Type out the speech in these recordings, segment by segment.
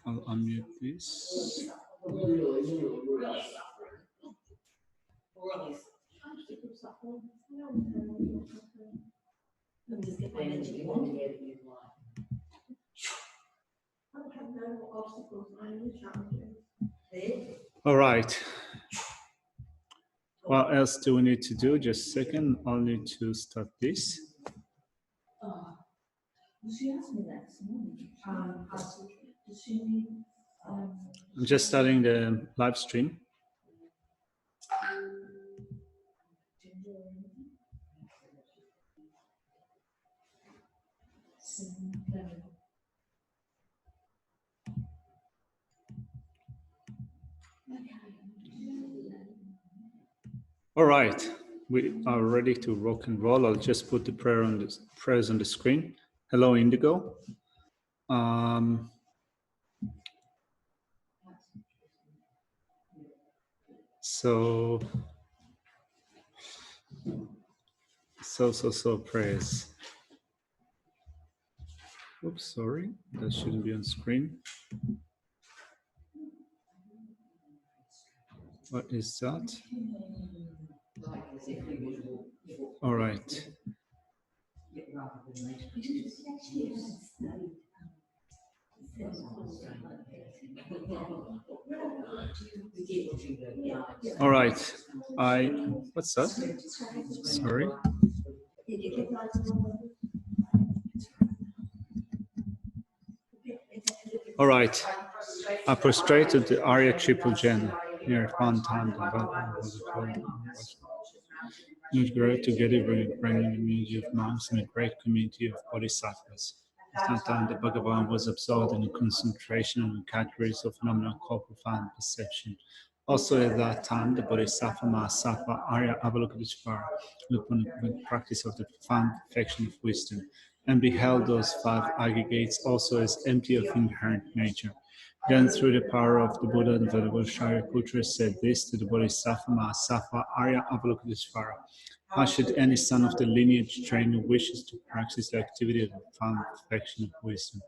I'll unmute this. All right. What else do we need to do? Just a second. I'll need to start this. I'm just starting the live stream. All right, we are ready to rock and roll. I'll just put the prayers on the screen. Hello, Indigo. So prayers. Oops, sorry, that shouldn't be on screen. What is that? All right. All right. What's that? Sorry. All right. I prostrated the Arya Triple Gen near one time. It was great together bringing a community of monks and a great community of bodhisattvas. At that time, the Bhagavan was absorbed in a concentration on the categories of phenomena called profound perception. Also at that time, the Bodhisattva Mahasattva Arya Avalokiteshvara looked upon the practice of the profound perfection of wisdom and beheld those five aggregates also as empty of inherent nature. Then, through the power of the Buddha, the Venerable Shariputra said this to the Bodhisattva Mahasattva Arya Avalokiteshvara: how should any son of the lineage train who wishes to practice the activity of the profound perfection of wisdom?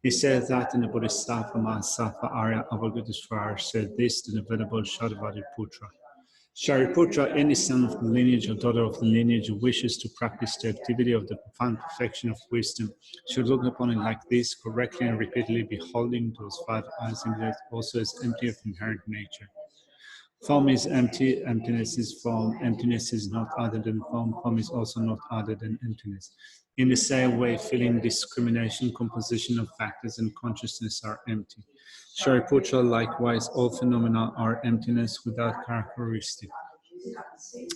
He said that, and the Bodhisattva Mahasattva Arya Avalokiteshvara said this to the Venerable Shariputra: Shariputra, any son of the lineage or daughter of the lineage who wishes to practice the activity of the profound perfection of wisdom should look upon it like this, correctly and repeatedly beholding those five eyes in it also as empty of inherent nature. Form is empty, emptiness is form, emptiness is not other than form, form is also not other than emptiness. In the same way, feeling, discrimination, composition of factors, and consciousness are empty. Shariputra, likewise, all phenomena are emptiness without characteristic.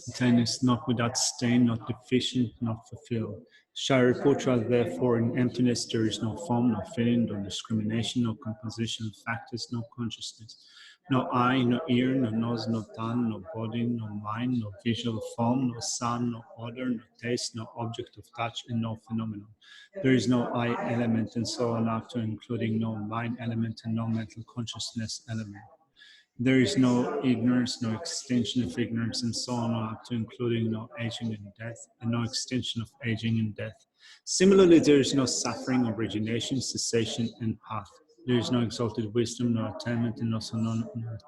Emptiness not without stain, not deficient, not fulfilled. Shariputra, therefore, in emptiness there is no form, no feeling, no discrimination, no composition of factors, no consciousness. No eye, no ear, no nose, no tongue, no body, no mind, no visual form, no sound, no odor, no taste, no object of touch, and no phenomenon. There is no I element, and so on up to including no mind element and no mental consciousness element. There is no ignorance, no extension of ignorance, and so on up to including no aging and death, and no extension of aging and death. Similarly, there is no suffering, origination, cessation, and path. There is no exalted wisdom, no attainment, and also no unearth.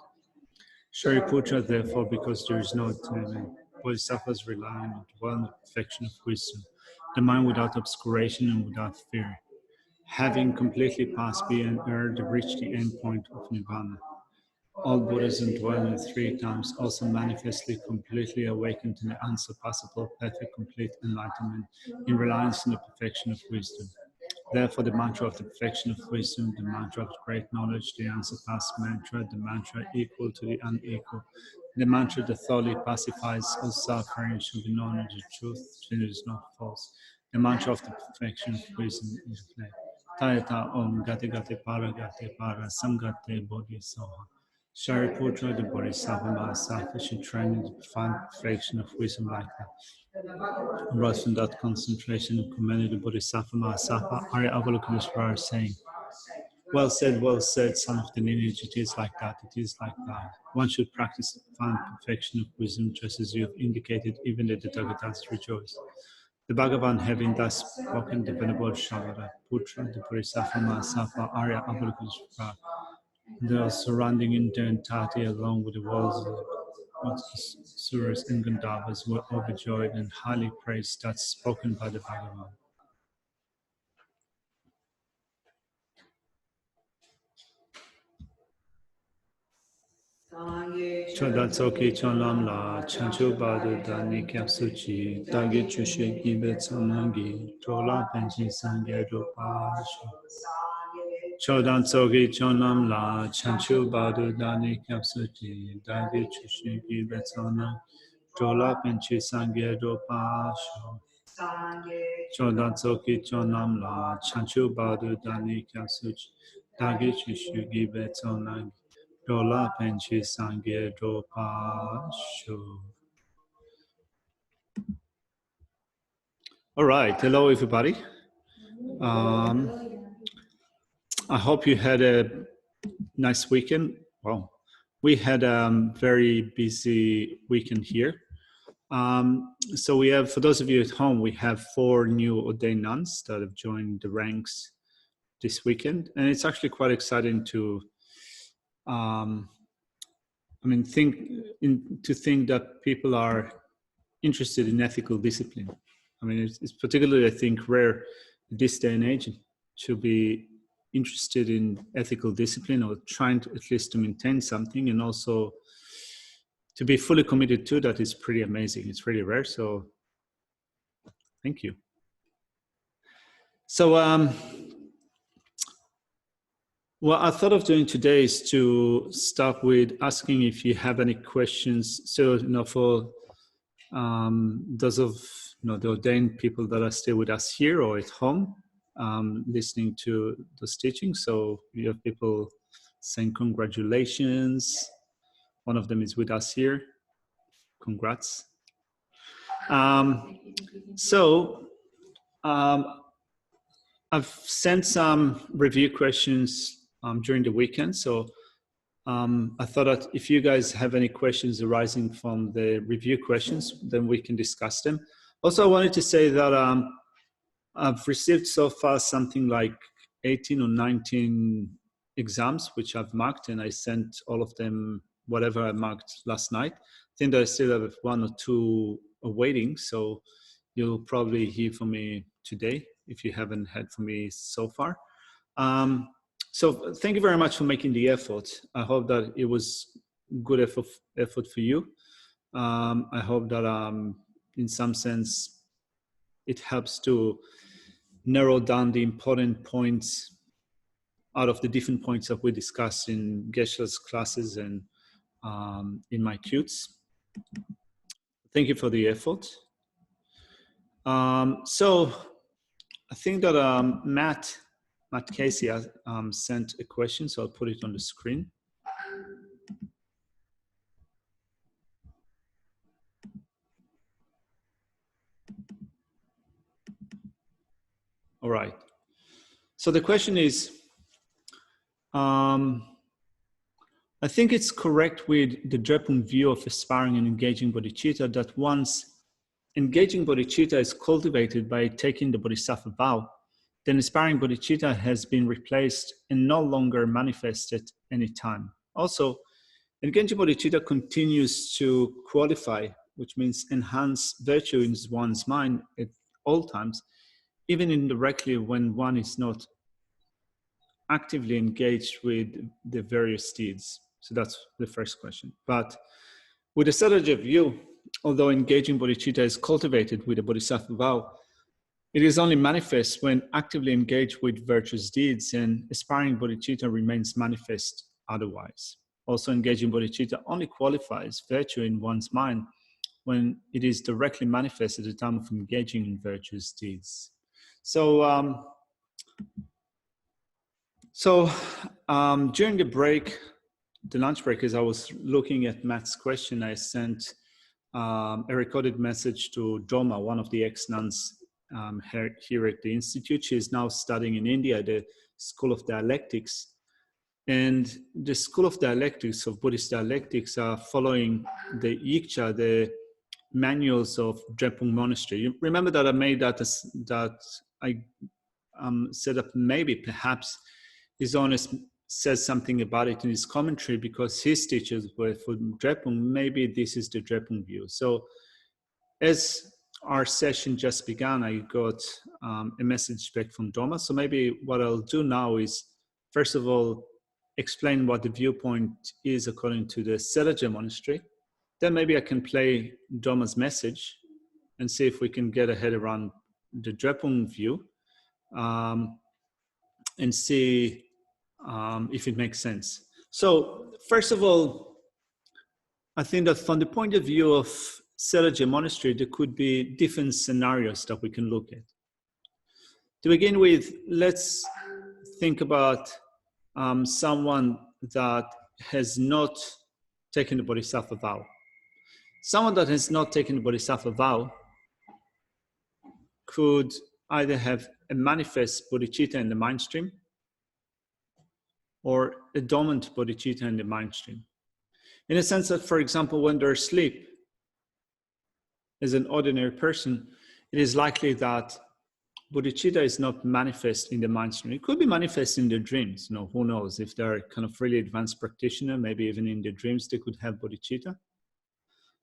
Shariputra, therefore, because there is no attainment, bodhisattvas rely on and dwell in the perfection of wisdom, the mind without obscuration and without fear. Having completely passed beyond earth, they reach the end point of nirvana. All Buddhas dwell in 3 times, also manifestly completely awakened in the unsurpassable, perfect, complete enlightenment, in reliance on the perfection of wisdom. Therefore, the mantra of the perfection of wisdom, the mantra of great knowledge, the unsurpassed mantra, the mantra equal to the unequal, the mantra that thoroughly pacifies all suffering should be known as the truth, and it is not false. The mantra of the perfection of wisdom is clear. Tayata om gate gate para samgate bodhi soha. Shariputra, the Bodhisattva Mahasattva, should train in the profound perfection of wisdom like that. Arose from that concentration and commended the Bodhisattva Mahasattva Arya Avalokiteshvara, saying, well said, son of the lineage, it is like that, it is like that. One should practice the profound perfection of wisdom, just as you have indicated, even the Tathagatas rejoice. The Bhagavan, having thus spoken, the Venerable Shariputra, the Bodhisattva Mahasattva Arya Avalokiteshvara, the surrounding entirety along with the worlds of Suras and Gandharvas were overjoyed and highly praised that spoken by the Bhagavan. Chodatsoki Cholam La Chanchu Badu Dani Kyapsuchi Dagi Chushe Gibe Tsanangi Tola Penji Sangye Rupashi Chodatsoki Cholam La Chanchu Badu Dani Kyapsuchi Dagi Chushe Gibe Tsanangi Tola Penji Sangye Rupashi Chodatsoki Cholam La Chanchu Badu Dani Kyapsuchi Dagi Chushe Gibe Tsanangi Dola Penchi Sangye Dopa Shu. All right, hello everybody. I hope you had a nice weekend. Well, we had a very busy weekend here. So we have, for those of you at home, we have 4 new ordained nuns that have joined the ranks this weekend, and it's actually quite exciting to think that people are interested in ethical discipline. I mean, it's particularly, I think, rare in this day and age to be interested in ethical discipline or trying to at least to maintain something, and also to be fully committed to that is pretty amazing. It's really rare. So thank you. So what I thought of doing today is to start with asking if you have any questions. So, for those of the ordained people that are still with us here or at home, listening to those teachings. So you have people saying congratulations. One of them is with us here. Congrats. I've sent some review questions during the weekend. So I thought that if you guys have any questions arising from the review questions, then we can discuss them. Also, I wanted to say that I've received so far something like 18 or 19 exams, which I've marked, and I sent all of them, whatever I marked last night. I think that I still have 1 or 2 awaiting, so you'll probably hear from me today if you haven't heard from me so far. So thank you very much for making the effort. I hope that it was good effort for you. I hope that in some sense it helps to narrow down the important points out of the different points that we discussed in Geshe's classes and in my QTs. Thank you for the effort. So I think that Matt Casey has sent a question, so I'll put it on the screen. All right. So the question is, I think it's correct with the Drepung view of aspiring and engaging bodhicitta that once engaging bodhicitta is cultivated by taking the bodhisattva vow, then aspiring bodhicitta has been replaced and no longer manifested any time. Also, engaging bodhicitta continues to qualify, which means enhance virtue in one's mind at all times, even indirectly when one is not actively engaged with the various deeds. So that's the first question. But with the Sahaja view, although engaging bodhicitta is cultivated with a bodhisattva vow, it is only manifest when actively engaged with virtuous deeds, and aspiring bodhicitta remains manifest otherwise. Also, engaging bodhicitta only qualifies virtue in one's mind when it is directly manifest at the time of engaging in virtuous deeds. So during the break, the lunch break, as I was looking at Matt's question, I sent a recorded message to Doma, one of the ex-nuns here at the Institute. She is now studying in India, the School of Dialectics. And the School of Dialectics, of Buddhist dialectics, are following the Yikcha, the manuals of Drepung Monastery. You remember that I made that, that I set up maybe perhaps his own says something about it in his commentary because his teachers were from Drepung. Maybe this is the Drepung view. So as our session just began, I got a message back from Doma. So maybe what I'll do now is, first of all, explain what the viewpoint is according to the Selaja monastery. Then maybe I can play Doma's message and see if we can get a head around the Drepung view and see if it makes sense. So first of all, I think that from the point of view of Selaja monastery, there could be different scenarios that we can look at. To begin with, let's think about someone that has not taken the Bodhisattva vow. Someone that has not taken the Bodhisattva vow could either have a manifest bodhicitta in the mind stream or a dormant bodhicitta in the mind stream. In a sense that, for example, when they're asleep, as an ordinary person, it is likely that bodhicitta is not manifest in the mind stream. It could be manifest in their dreams. You know, who knows? If they're kind of really advanced practitioner, maybe even in their dreams they could have bodhicitta.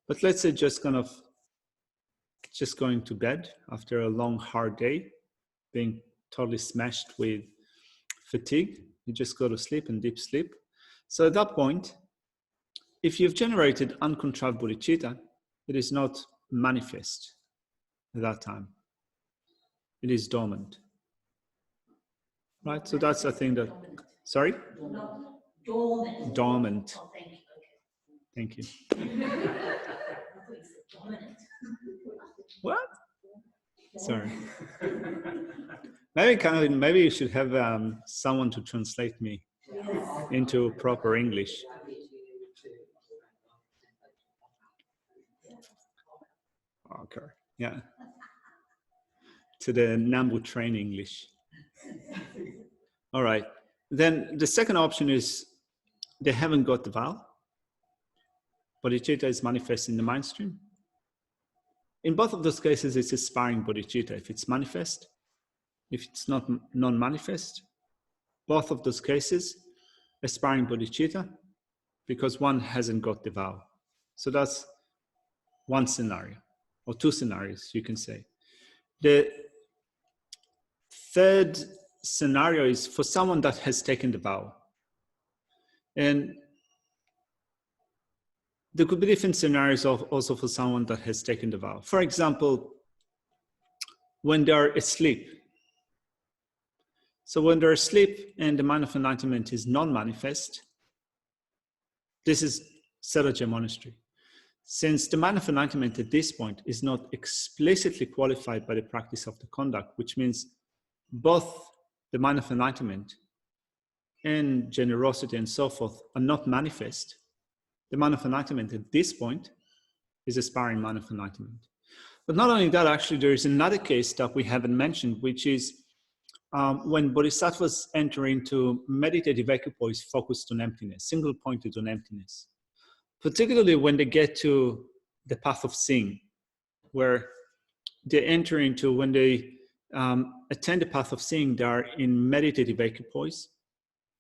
But let's say just going to bed after a long, hard day, being totally smashed with fatigue, you just go to sleep and deep sleep. So at that point, if you've generated uncontrolled bodhicitta, it is not manifest at that time. It is dormant. Right? So that's a thing that, sorry? Dormant. Dormant. Oh, thank you. Thank you. What? Sorry. Maybe you should have someone to translate me into proper English. Okay. Yeah. To the Nambu train English. All right. Then the second option is they haven't got the vow. Bodhicitta is manifest in the mind stream. In both of those cases, it's aspiring bodhicitta. If it's manifest, if it's not non-manifest, both of those cases, aspiring bodhicitta, because one hasn't got the vow. So that's one scenario, or two scenarios, you can say. The third scenario is for someone that has taken the vow. And there could be different scenarios also for someone that has taken the vow. For example, when they're asleep. So when they're asleep and the mind of enlightenment is non-manifest, this is Selaja monastery. Since the mind of enlightenment at this point is not explicitly qualified by the practice of the conduct, which means both the mind of enlightenment and generosity and so forth are not manifest, the mind of enlightenment at this point is aspiring mind of enlightenment. But not only that, actually, there is another case that we haven't mentioned, which is when bodhisattvas enter into meditative equipoise focused on emptiness, single-pointed on emptiness. Particularly when they get to the path of seeing, where they enter into, when they attend the path of seeing, they are in meditative equipoise,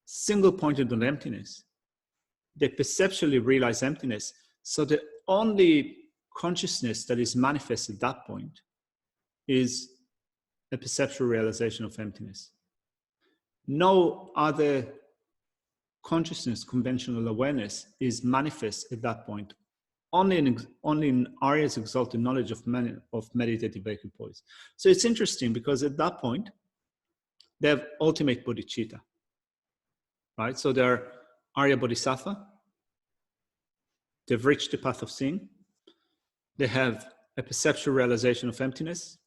single-pointed on emptiness. They perceptually realize emptiness. So the only consciousness that is manifest at that point is a perceptual realization of emptiness. No other consciousness, conventional awareness, is manifest at that point. Only in Arya's exalted knowledge of meditative equipoise. So it's interesting because at that point, they have ultimate bodhicitta, right? So they're Arya Bodhisattva. They've reached the path of seeing. They have a perceptual realization of emptiness.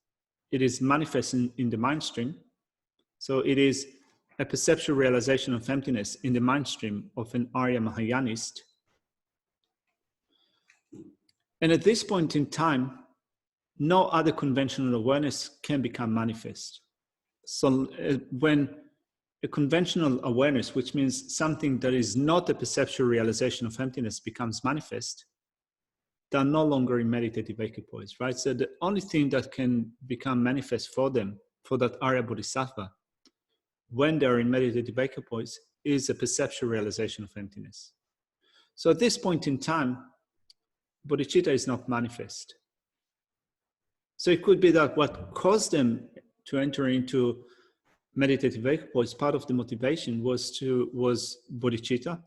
It is manifest in the mind stream. So it is a perceptual realization of emptiness in the mind stream of an Arya Mahayanist. And at this point in time, no other conventional awareness can become manifest. So when a conventional awareness, which means something that is not a perceptual realization of emptiness, becomes manifest, they're no longer in meditative equipoise, right? So the only thing that can become manifest for them, for that Arya Bodhisattva, when they're in meditative equipoise, is a perceptual realization of emptiness. So at this point in time, bodhicitta is not manifest. So it could be that what caused them to enter into meditative equipoise, part of the motivation was bodhicitta.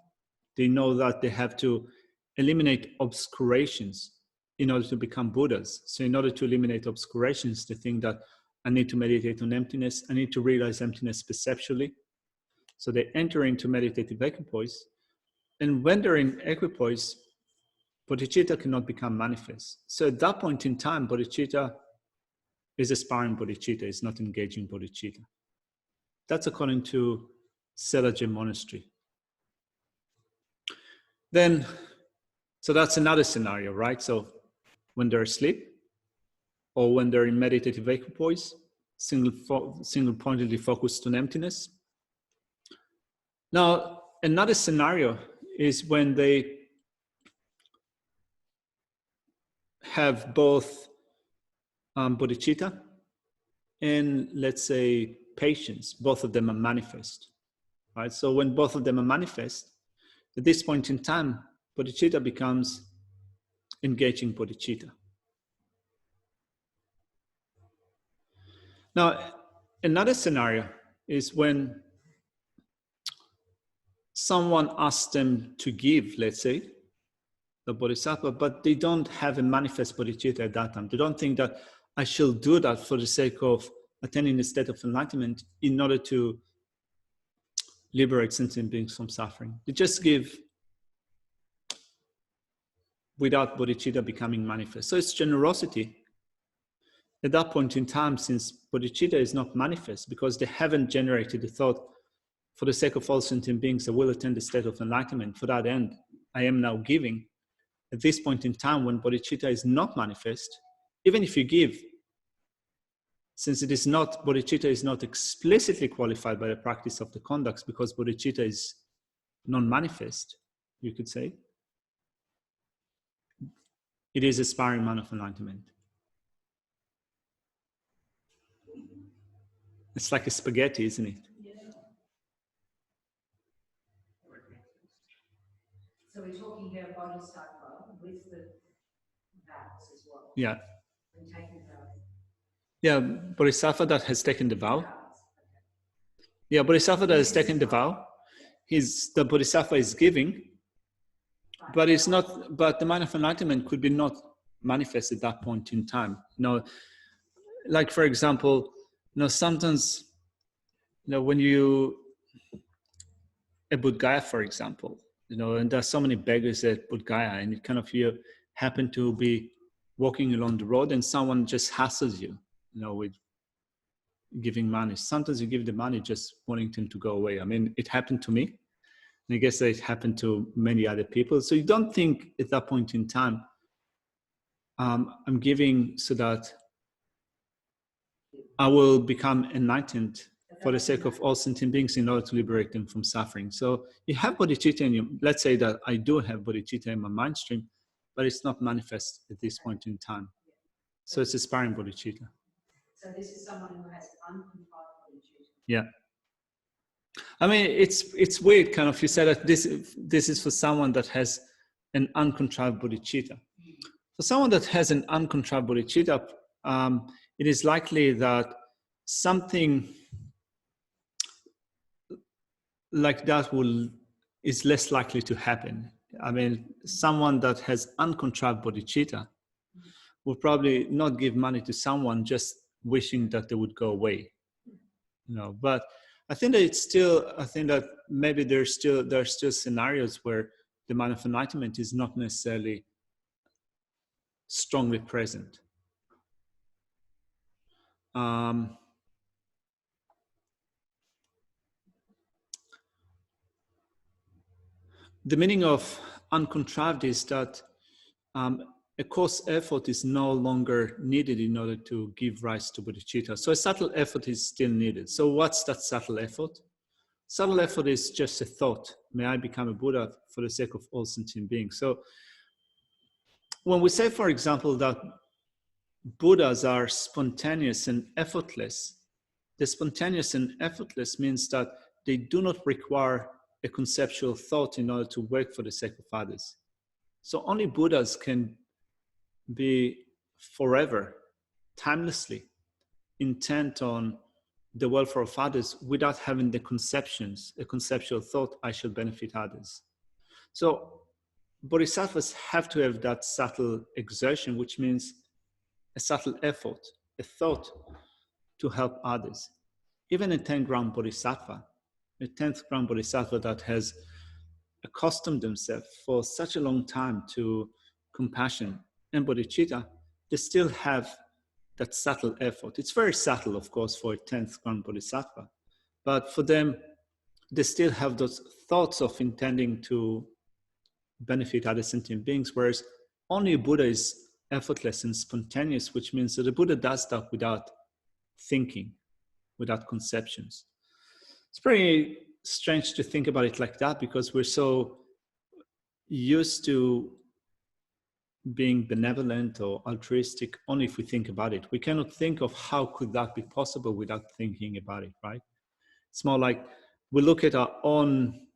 They know that they have to eliminate obscurations in order to become Buddhas. So in order to eliminate obscurations, they think that I need to meditate on emptiness. I need to realize emptiness perceptually. So they enter into meditative equipoise. And when they're in equipoise, bodhicitta cannot become manifest. So at that point in time, bodhicitta is aspiring bodhicitta, is not engaging bodhicitta. That's according to Selaje Monastery. Then, so that's another scenario, right? So when they're asleep or when they're in meditative equipoise, single-pointedly focused on emptiness. Now, another scenario is when they have both bodhicitta and, let's say, patience. Both of them are manifest, right? So when both of them are manifest, at this point in time, bodhicitta becomes engaging bodhicitta. Now, another scenario is when someone asks them to give, let's say, the bodhisattva, but they don't have a manifest bodhicitta at that time. They don't think that I shall do that for the sake of attaining the state of enlightenment in order to liberate sentient beings from suffering. They just give without bodhicitta becoming manifest. So it's generosity. At that point in time, since bodhicitta is not manifest because they haven't generated the thought, for the sake of all sentient beings, I will attain the state of enlightenment. For that end, I am now giving. At this point in time, when bodhicitta is not manifest, even if you give, since it is not, bodhicitta is not explicitly qualified by the practice of the conducts because bodhicitta is non-manifest, you could say, it is aspiring man of enlightenment. It's like a spaghetti, isn't it? Yeah. So we're talking here Bodhisattva with the vows as well. Yeah. And taking the vow. Yeah, Bodhisattva that has taken the vow. Okay. Yeah, Bodhisattva that has taken the vow. The Bodhisattva is giving, but it's not. But the mind of enlightenment could be not manifest at that point in time. Like for example, sometimes, when at Bodh Gaya, for example, and there's so many beggars at Bodh Gaya, and you happen to be walking along the road, and someone just hassles you, with giving money. Sometimes you give the money just wanting them to go away. I mean, it happened to me, and I guess it happened to many other people. So you don't think at that point in time, I'm giving so that I will become enlightened for the sake of all sentient beings in order to liberate them from suffering. So you have bodhicitta in you. Let's say that I do have bodhicitta in my mind stream, but it's not manifest at this point in time. So it's aspiring bodhicitta. So this is someone who has uncontrolled bodhicitta. Yeah. I mean, it's weird, you said that this is for someone that has an uncontrolled bodhicitta. For someone that has an uncontrolled bodhicitta, it is likely that something like that is less likely to happen. I mean, someone that has uncontrolled bodhicitta will probably not give money to someone just wishing that they would go away. But I think that maybe there are still scenarios where the mind of enlightenment is not necessarily strongly present. The meaning of uncontrived is that a coarse effort is no longer needed in order to give rise to bodhicitta. So a subtle effort is still needed. So what's that subtle effort? Subtle effort is just a thought. May I become a Buddha for the sake of all sentient beings. So when we say, for example, that Buddhas are spontaneous and effortless, the spontaneous and effortless means that they do not require a conceptual thought in order to work for the sake of others. So only Buddhas can be forever, timelessly intent on the welfare of others without having the conceptions, a conceptual thought, I shall benefit others. So bodhisattvas have to have that subtle exertion, which means a subtle effort, a thought to help others. Even a 10th bodhisattva, a 10th bodhisattva that has accustomed themselves for such a long time to compassion and bodhicitta, they still have that subtle effort. It's very subtle, of course, for a 10th bodhisattva, but for them, they still have those thoughts of intending to benefit other sentient beings, whereas only a Buddha is effortless and spontaneous, which means that the Buddha does that without thinking, without conceptions. It's pretty strange to think about it like that, because we're so used to being benevolent or altruistic only if we think about it. We cannot think of how could that be possible without thinking about it, right? It's more like we look at our own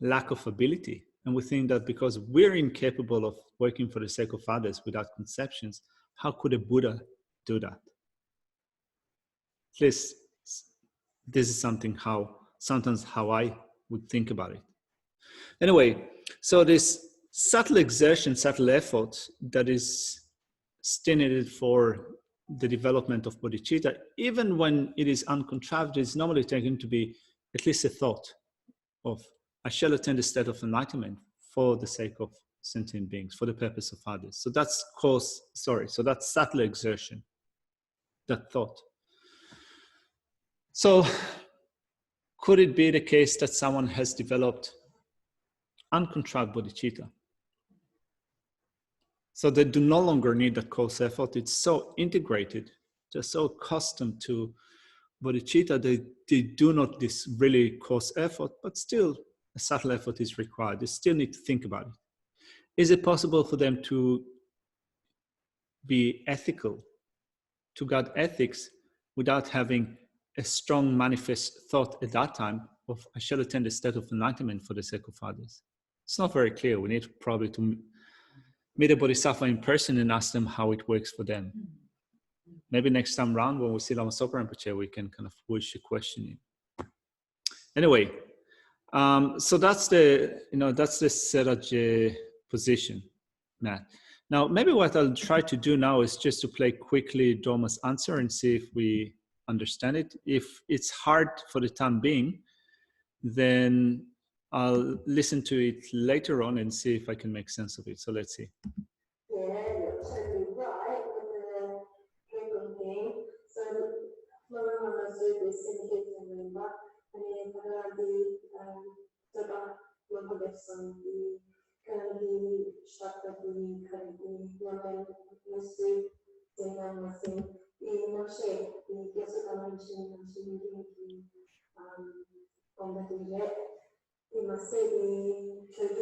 lack of ability and we think that because we're incapable of working for the sake of others without conceptions, how could a Buddha do that? At least this is sometimes how I would think about it. Anyway, so this subtle exertion, subtle effort that is still needed for the development of bodhicitta, even when it is uncontrived, is normally taken to be at least a thought of, I shall attain the state of enlightenment for the sake of sentient beings, for the purpose of others. So that's so that's subtle exertion, that thought. So could it be the case that someone has developed uncontrived bodhicitta? So they do no longer need that cause effort. It's so integrated, they're so accustomed to bodhicitta, they do not this really cause effort, but still a subtle effort is required. They still need to think about it. Is it possible for them to be ethical, to guard ethics without having a strong manifest thought at that time of, I shall attain the state of enlightenment for the sake of others? It's not very clear. We need probably to meet a bodhisattva in person and ask them how it works for them. Maybe next time round when we see Lama Zopa Rinpoche, we can kind of push the question in. Anyway, so that's the Seraj position, Matt. Now, maybe what I'll try to do now is just to play quickly Dorma's answer and see if we understand it. If it's hard for the time being, then I'll listen to it later on and see if I can make sense of it. So let's see. Yeah, you're totally right with the drinking thing. So, Flora was really syndicated in Rimba, and then the Lomodexon, the Kanadi, Shakti, Kanadi, Roman, Mystery, Zingan, Masin, the Moshe, the Yosuka Machine, on the DJ. We must say the church,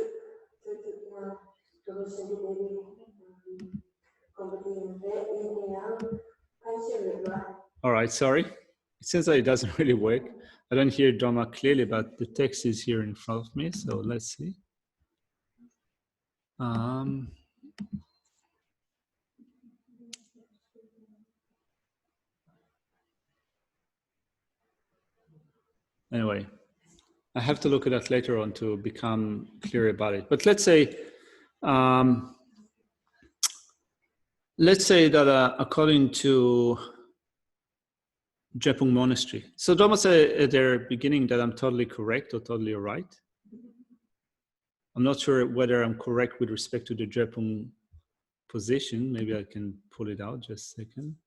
All right, sorry. It seems like it doesn't really work. I don't hear Dharma clearly, but the text is here in front of me. So let's see. Anyway, I have to look at that later on to become clear about it. But let's say that according to Drepung Monastery. So Dharma said at their beginning that I'm totally correct or totally right. I'm not sure whether I'm correct with respect to the Drepung position. Maybe I can pull it out just a second.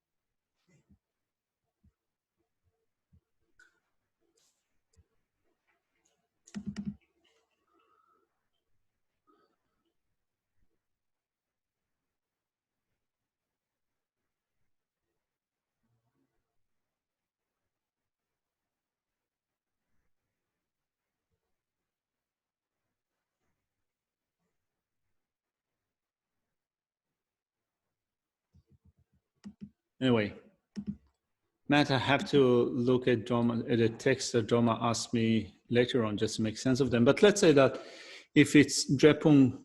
Anyway, Matt, I have to look at the text that Dharma asked me later on just to make sense of them. But let's say that if it's Drepung's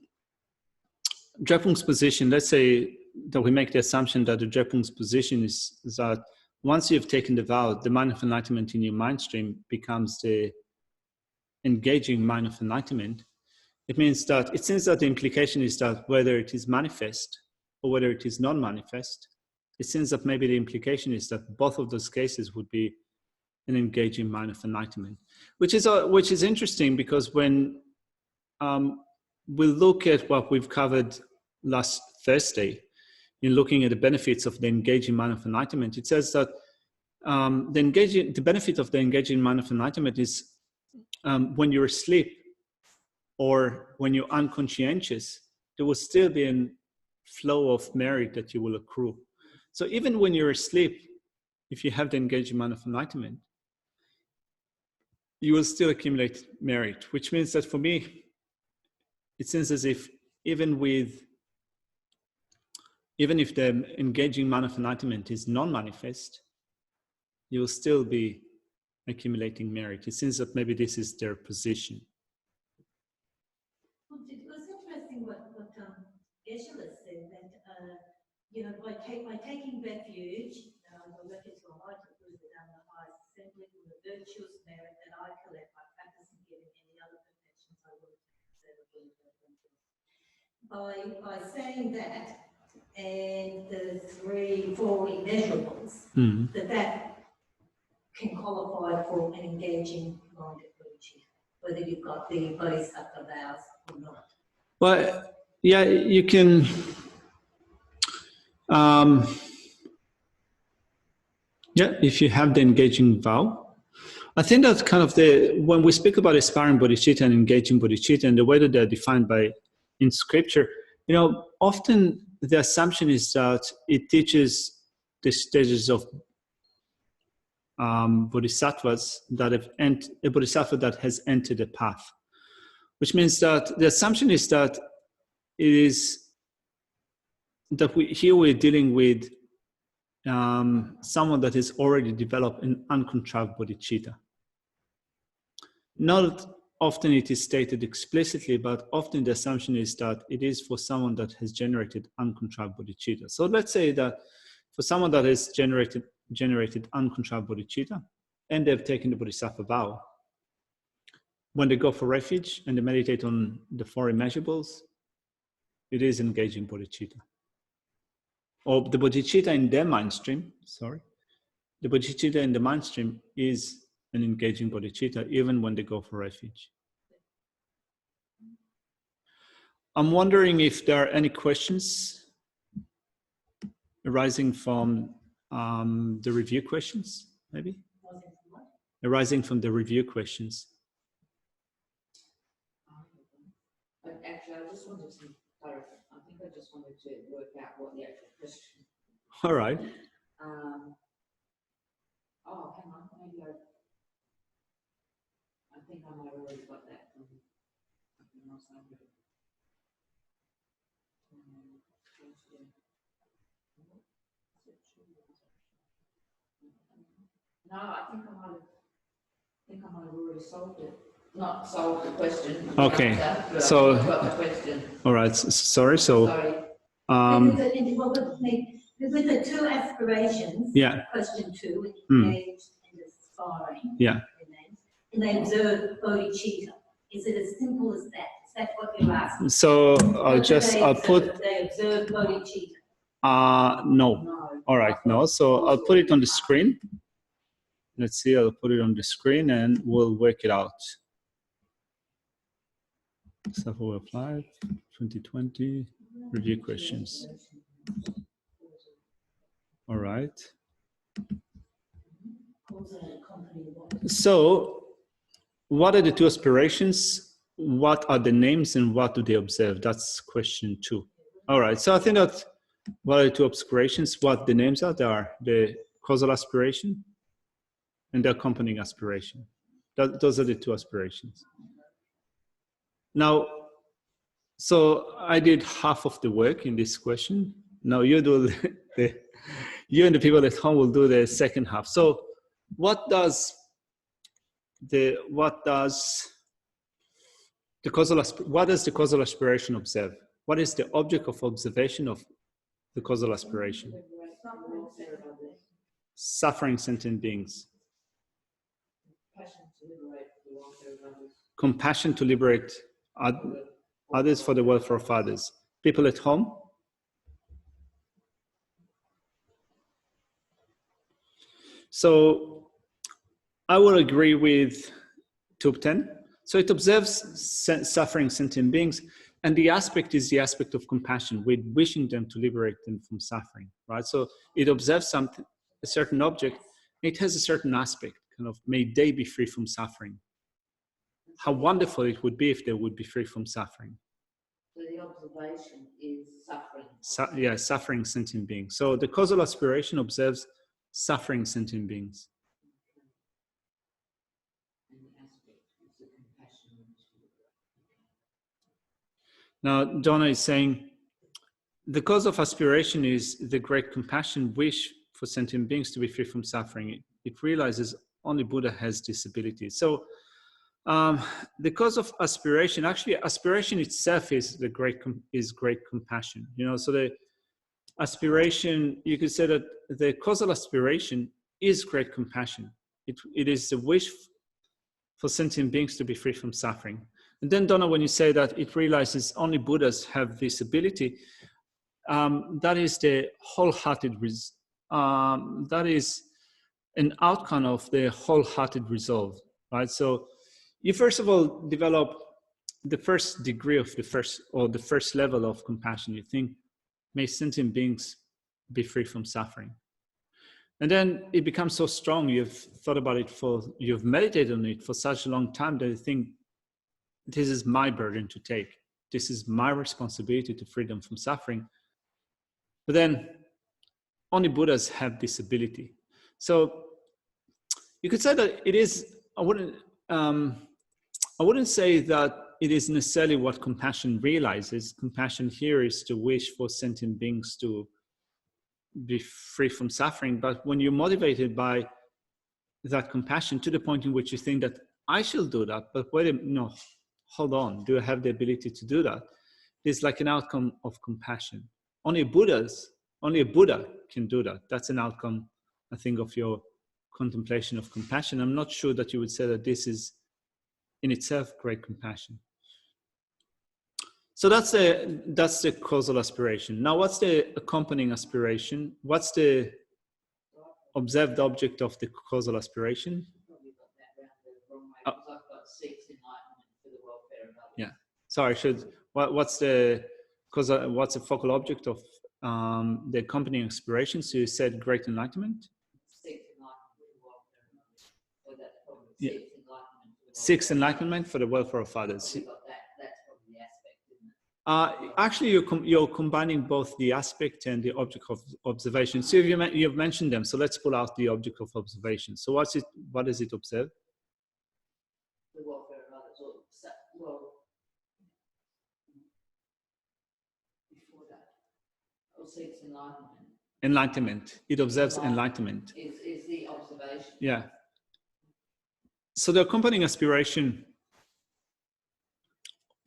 position, let's say that we make the assumption that the Drepung's position is that once you've taken the vow, the mind of enlightenment in your mind stream becomes the engaging mind of enlightenment. It means that it seems that the implication is that whether it is manifest or whether it is non-manifest, it seems that maybe the implication is that both of those cases would be an engaging mind of enlightenment, which is interesting, because when we look at what we've covered last Thursday in looking at the benefits of the engaging mind of enlightenment, it says that the benefit of the engaging mind of enlightenment is when you're asleep or when you're unconscientious, there will still be a flow of merit that you will accrue. So even when you're asleep, if you have the engaging mind of enlightenment, you will still accumulate merit, which means that for me, it seems as if even if the engaging mind of enlightenment is non-manifest, you will still be accumulating merit. It seems that maybe this is their position. It was interesting what Geshe-la said, that by taking refuge, the refuge to a high to prove the Dhamma highest assembly from the virtuous merit that I collect by practicing giving any other perfections I will by saying that, and the 3, 4 immeasurables, that can qualify for an engaging mind of bodhicitta, whether you've got the Bodhisattva vows or not. Well, yeah, you can. Yeah, if you have the engaging vow, I think that's kind of when we speak about aspiring bodhicitta and engaging bodhicitta and the way that they're defined in scripture, often the assumption is that it teaches the stages of bodhisattvas that a bodhisattva that has entered the path, which means that the assumption is that we're dealing with someone that has already developed an uncontrived bodhicitta. Not often it is stated explicitly, but often the assumption is that it is for someone that has generated uncontrived bodhicitta. So let's say that for someone that has generated uncontrived bodhicitta and they've taken the bodhisattva vow, when they go for refuge and they meditate on the 4 immeasurables, it is engaging bodhicitta. Or the bodhicitta in their mind stream, the bodhicitta in the mind stream is an engaging bodhicitta even when they go for refuge. I'm wondering if there are any questions arising from the review questions, maybe? Arising from the review questions. But actually, I just wanted to clarify. I think I just wanted to work out what the actual question. All right. Hang on. Maybe I think I might have already got that from something else. No, I think I might have already solved it. Not solved the question. Okay. But So. I've got the question. All right. Sorry. So. Sorry. With the 2 aspirations, yeah. question 2, engaged and aspiring, yeah. and they observe bodhicitta. Is it as simple as that? Is that what you're asking? So I'll put. They observe bodhicitta. No. All right. No. So I'll put it on the screen. Let's see. I'll put it on the screen and we'll work it out. Sappho applied 2020 review questions. All right. So, what are the 2 aspirations? What are the names and what do they observe? That's question 2. All right. So I think that what are the 2 aspirations? What the names are? They are the causal aspiration and the accompanying aspiration. Those are the 2 aspirations. Now, so I did half of the work in this question. Now you do you and the people at home will do the second half. So what does what does the causal aspiration observe? What is the object of observation of the causal aspiration? Suffering sentient beings. Compassion to liberate others for the welfare of others. People at home? So I will agree with Tube 10. So it observes suffering sentient beings, and the aspect is the aspect of compassion, with wishing them to liberate them from suffering, right? So it observes something, a certain object, it has a certain aspect, kind of, may they be free from suffering. How wonderful it would be if they would be free from suffering. So the observation is suffering. Yeah, suffering sentient beings. So the causal aspiration observes suffering sentient beings. And the aspect is the compassion. Now, Donna is saying, the cause of aspiration is the great compassion, wish for sentient beings to be free from suffering. It realizes only Buddha has this ability. So the cause of aspiration, actually aspiration itself is great compassion. You know, so the aspiration, you could say that the causal aspiration is great compassion. It is the wish for sentient beings to be free from suffering. And then, Donna, when you say that it realizes only Buddhas have this ability, that is the wholehearted, that is an outcome of the wholehearted resolve, right? So you first of all develop the first degree of the first level of compassion. You think, may sentient beings be free from suffering. And then it becomes so strong, you've thought about it you've meditated on it for such a long time that you think, this is my burden to take. This is my responsibility to free them from suffering. But then only Buddhas have this ability. So you could say that it is, I wouldn't say that it is necessarily what compassion realizes. Compassion here is to wish for sentient beings to be free from suffering. But when you're motivated by that compassion to the point in which you think that I shall do that, but wait a minute, no, hold on, do I have the ability to do that? It's like an outcome of compassion. Only a Buddha can do that. That's an outcome, I think, of your contemplation of compassion. I'm not sure that you would say that this is in itself great compassion. So that's the causal aspiration. Now, what's the accompanying aspiration? What's the observed object of the causal aspiration? Probably got that round the wrong way, because I've got seeks enlightenment for the welfare of others. Yeah. Sorry, what's the focal object of the accompanying aspiration? So you said great enlightenment? Seeks enlightenment for the welfare of others. So that's probably Yeah. seeks enlightenment for the welfare of others. Seeks enlightenment for the welfare of others. Probably got that. That's probably the aspect, isn't it? Actually, you're combining both the aspect and the object of observation. So you've mentioned them. So let's pull out the object of observation. So what does it observe? The welfare of others. Well, before that, or seeks enlightenment. Enlightenment. It observes enlightenment. Is the observation. Yeah. So the accompanying aspiration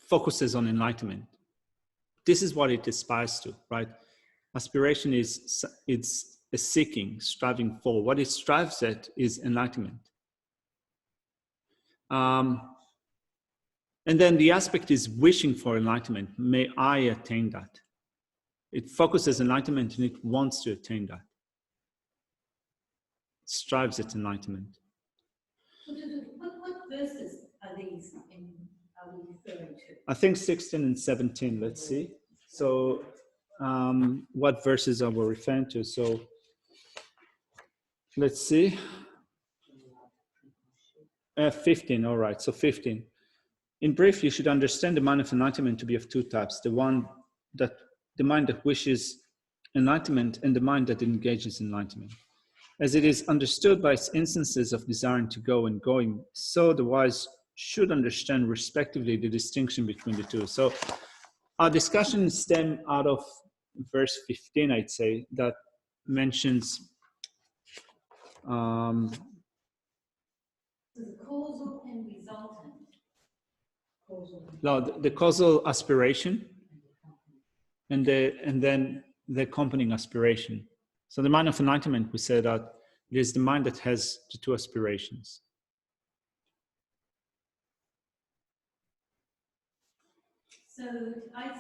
focuses on enlightenment. This is what it aspires to, right? Aspiration it's a seeking, striving for. What it strives at is enlightenment. And then the aspect is wishing for enlightenment. May I attain that? It focuses enlightenment and it wants to attain that. It strives at enlightenment. What verses are these are we referring to? I think 16 and 17, let's see. So what verses are we referring to? So let's see. 15, all right, so 15. In brief, you should understand the mind of enlightenment to be of two types. The mind that wishes enlightenment and the mind that engages in enlightenment. As it is understood by its instances of desiring to go and going, so the wise should understand respectively the distinction between the two. So our discussion stems out of verse 15, I'd say, that mentions So the causal and resultant. No, the causal aspiration and then the accompanying aspiration. So the mind of enlightenment, we say that it is the mind that has the two aspirations. So I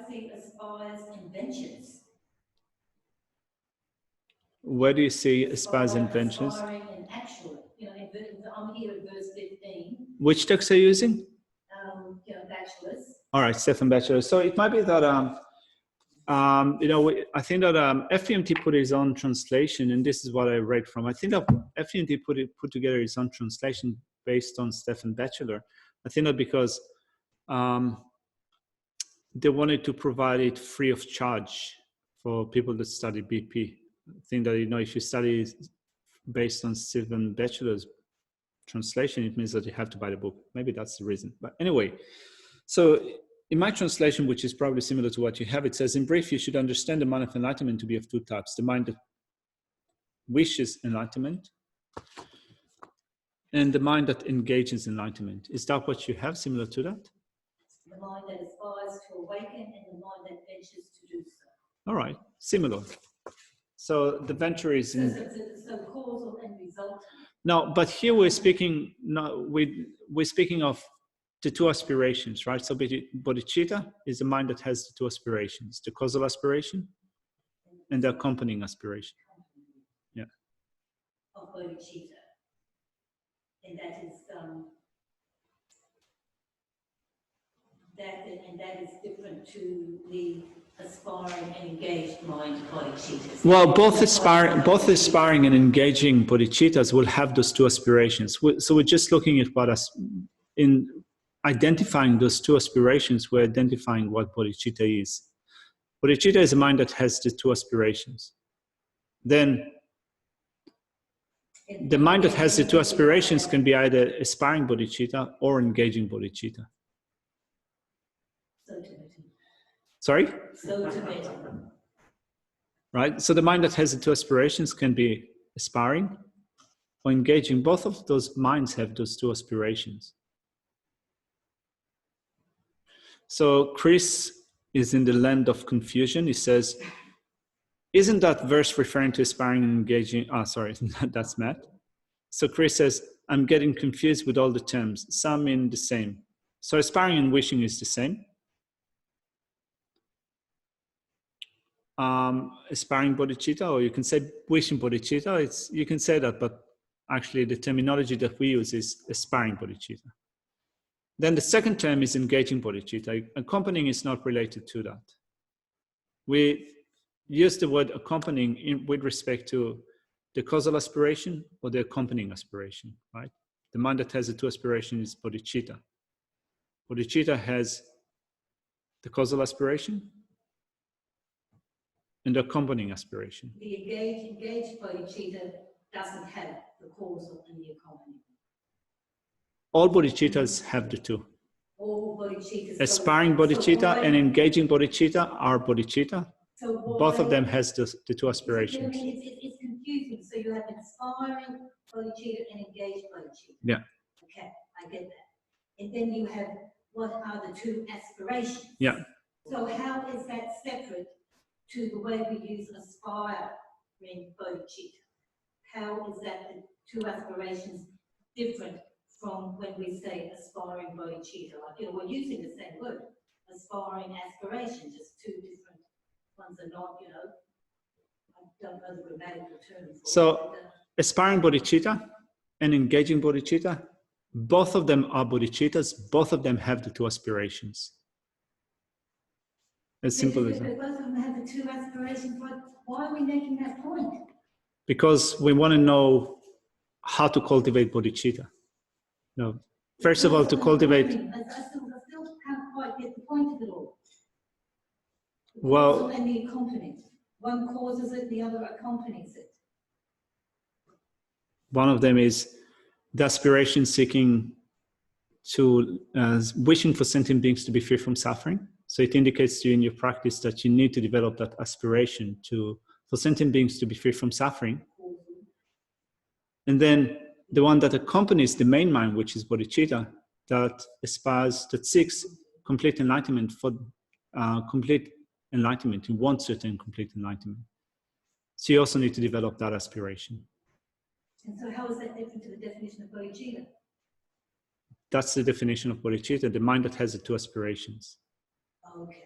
see aspires and ventures. Where do you see aspires and ventures? Aspiring and actual. You know, I'm here in verse 15. Which text are you using? You know, bachelors. All right, Stephen Batchelor. So it might be that you know, I think that FEMT put his own translation, and this is what I read from. I think that FEMT put together his own translation based on Stephen Batchelor. I think that because they wanted to provide it free of charge for people that study BP. I think that, you know, if you study based on Stephen Batchelor's translation, it means that you have to buy the book. Maybe that's the reason. But anyway, so in my translation, which is probably similar to what you have, it says, in brief, you should understand the mind of enlightenment to be of two types: the mind that wishes enlightenment and the mind that engages enlightenment. Is that what you have, similar to that? The mind that aspires to awaken and the mind that ventures to do so. All right, similar. So the venture is in... So causal and resultant. No, but here we're speaking, we're speaking of the two aspirations, right? So bodhicitta is the mind that has the two aspirations, the causal aspiration and the accompanying aspiration. Yeah. Of bodhicitta. And that is that is different to the aspiring and engaged mind bodhicittas. Well, both aspiring and engaging bodhicittas will have those two aspirations. So we're just looking at what in identifying those two aspirations, we're identifying what bodhicitta is. Bodhicitta is a mind that has the two aspirations. Then the mind that has the two aspirations can be either aspiring bodhicitta or engaging bodhicitta. Sorry? Right? So the mind that has the two aspirations can be aspiring or engaging. Both of those minds have those two aspirations. So Chris is in the land of confusion. He says, isn't that verse referring to aspiring and engaging? Sorry, that's Matt. So Chris says, I'm getting confused with all the terms. Some mean the same. So aspiring and wishing is the same. Aspiring bodhicitta, or you can say wishing bodhicitta. You can say that, but actually the terminology that we use is aspiring bodhicitta. Then the second term is engaging bodhicitta. Accompanying is not related to that. We use the word accompanying with respect to the causal aspiration or the accompanying aspiration, right? The mind that has the two aspirations is bodhicitta. Bodhicitta has the causal aspiration and the accompanying aspiration. The engaged bodhicitta doesn't have the causal and the accompanying. All bodhicittas have the two. All bodhicittas. Aspiring bodhicitta and engaging bodhicitta are bodhicitta. So both of them has the two aspirations. It's confusing. So you have aspiring bodhicitta and engaged bodhicitta. Yeah. Okay, I get that. And then you have what are the two aspirations? Yeah. So how is that separate to the way we use aspiring bodhicitta? How is that the two aspirations different from when we say aspiring bodhicitta? Like, you know, we're using the same word, aspiring aspiration, just two different ones are not, you know, I don't know the grammatical term. So aspiring bodhicitta and engaging bodhicitta, both of them are bodhicittas, both of them have the two aspirations. As simple as that. Both of them have the two aspirations. Why are we making that point? Because we want to know how to cultivate bodhicitta. No, first of all, to cultivate. I still can't quite get the point of it all. Well, and the accompanying. One causes it, the other accompanies it. One of them is the aspiration seeking to, wishing for sentient beings to be free from suffering. So it indicates to you in your practice that you need to develop that aspiration for sentient beings to be free from suffering. And then the one that accompanies the main mind, which is bodhicitta, that aspires, that seeks complete enlightenment for complete enlightenment. You want certain complete enlightenment. So you also need to develop that aspiration. And so how is that different to the definition of bodhicitta? That's the definition of bodhicitta, the mind that has the two aspirations. Okay.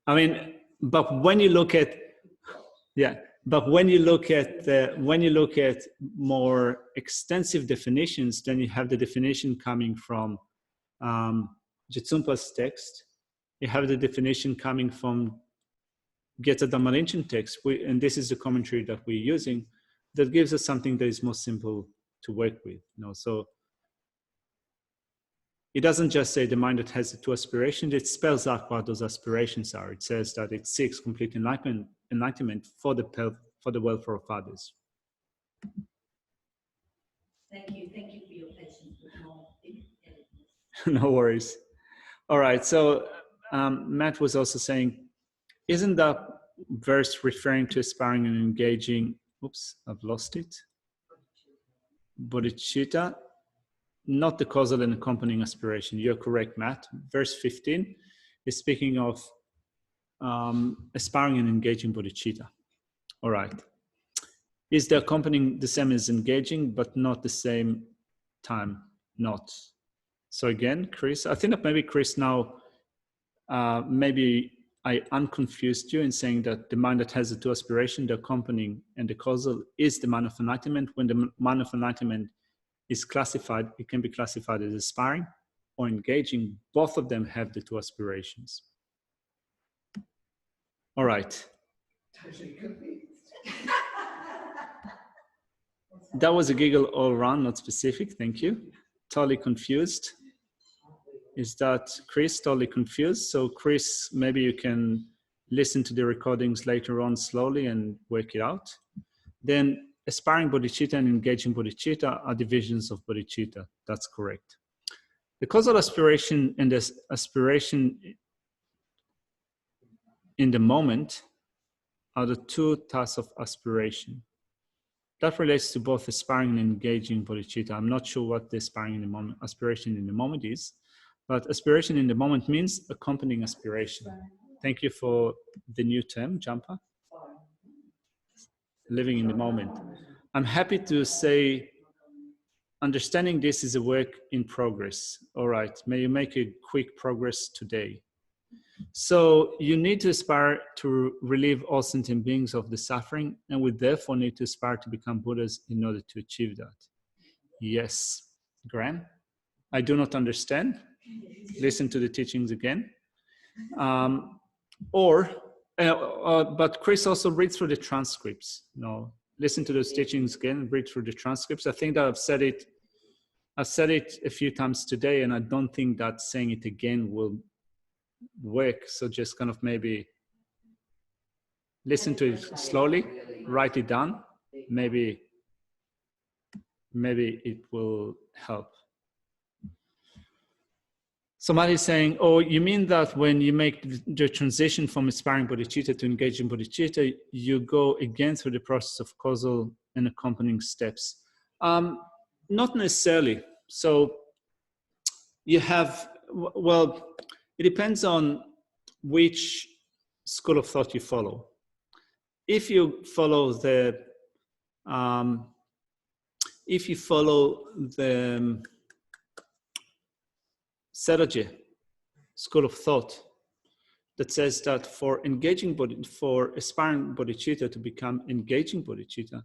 I mean, but when you look at, yeah, but when you look at more extensive definitions, then you have the definition coming from Jetsumpa's text. You have the definition coming from Geta Dhammarinchen text, and this is the commentary that we're using, that gives us something that is more simple to work with. You know, so it doesn't just say the mind that has the two aspirations, it spells out what those aspirations are. It says that it seeks complete enlightenment for the welfare of others. Thank you for your patience with No worries. All right, so Matt was also saying, isn't that verse referring to aspiring and engaging, oops, I've lost it, bodhicitta, not the causal and accompanying aspiration. You're correct, Matt. Verse 15 is speaking of aspiring and engaging bodhicitta. All right. Is the accompanying the same as engaging, but not the same time? Not. So again, Chris, I think that maybe Chris now, maybe I unconfused you in saying that the mind that has the two aspirations, the accompanying and the causal, is the mind of enlightenment. When the mind of enlightenment is classified, it can be classified as aspiring or engaging. Both of them have the two aspirations. All right. That was a giggle all around, not specific. Thank you. Totally confused. Is that Chris? Totally confused. So Chris, maybe you can listen to the recordings later on slowly and work it out. Then aspiring bodhicitta and engaging bodhicitta are divisions of bodhicitta. That's correct. The causal aspiration and the aspiration in the moment are the two types of aspiration. That relates to both aspiring and engaging bodhicitta. I'm not sure what the aspiring in the moment, aspiration in the moment is, but aspiration in the moment means accompanying aspiration. Thank you for the new term, Jampa. Living in the moment. I'm happy to say, understanding this is a work in progress. All right, may you make a quick progress today. So you need to aspire to relieve all sentient beings of the suffering, and we therefore need to aspire to become Buddhas in order to achieve that. Yes, Graham, I do not understand. Listen to the teachings again. But Chris also read through the transcripts. No, listen to those teachings again, read through the transcripts. I think that I've said it a few times today, and I don't think that saying it again will work. So just kind of maybe listen to it slowly, write it down. Maybe it will help. Somebody's saying, oh, you mean that when you make the transition from aspiring bodhicitta to engaging bodhicitta, you go again through the process of causal and accompanying steps? Not necessarily. So you have, well, it depends on which school of thought you follow. If you follow the Seraje school of thought, that says that for aspiring bodhicitta to become engaging bodhicitta,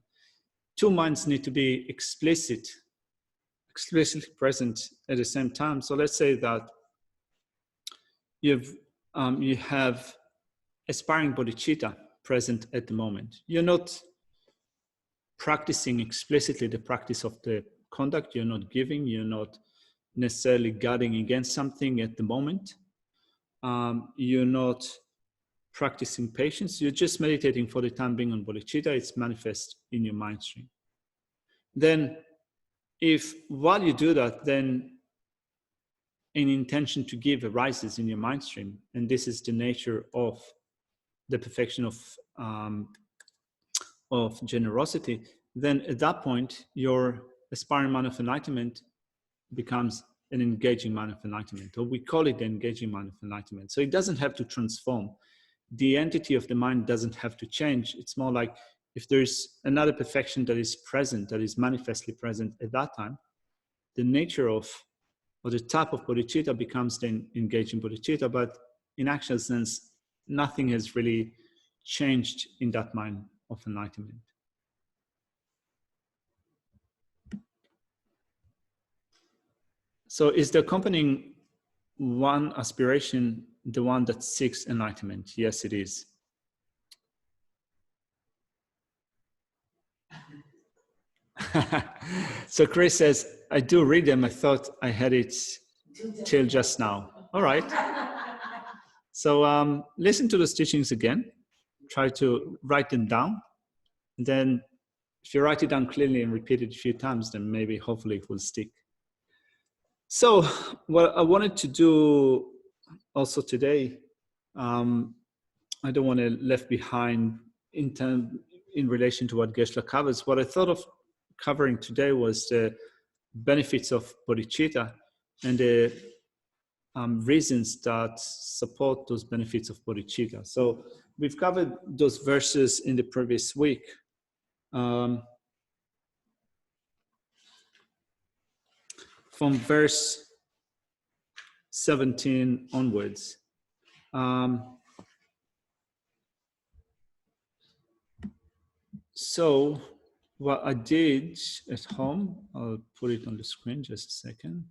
two minds need to be explicitly present at the same time. So let's say that you have aspiring bodhicitta present at the moment. You're not practicing explicitly the practice of the conduct. You're not giving. You're not necessarily guarding against something at the moment. You're not practicing patience. You're just meditating for the time being on bodhicitta. It's manifest in your mind stream. Then if while you do that, then an intention to give arises in your mind stream, and this is the nature of the perfection of generosity, then at that point, your aspiring mind of enlightenment becomes an engaging mind of enlightenment, or we call it the engaging mind of enlightenment. So it doesn't have to transform. The entity of the mind doesn't have to change. It's more like if there's another perfection that is present, that is manifestly present at that time, the nature of, or the type of bodhicitta becomes the engaging bodhicitta, but in actual sense, nothing has really changed in that mind of enlightenment. So is the accompanying one aspiration the one that seeks enlightenment? Yes, it is. So Chris says, I do read them. I thought I had it till just now. All right. So listen to those teachings again. Try to write them down. And then if you write it down clearly and repeat it a few times, then maybe hopefully it will stick. So what I wanted to do also today, I don't want to left behind in relation to what Geshe-la covers. What I thought of covering today was the benefits of bodhicitta and the reasons that support those benefits of bodhicitta. So we've covered those verses in the previous week. From verse 17 onwards. So what I did at home, I'll put it on the screen just a second.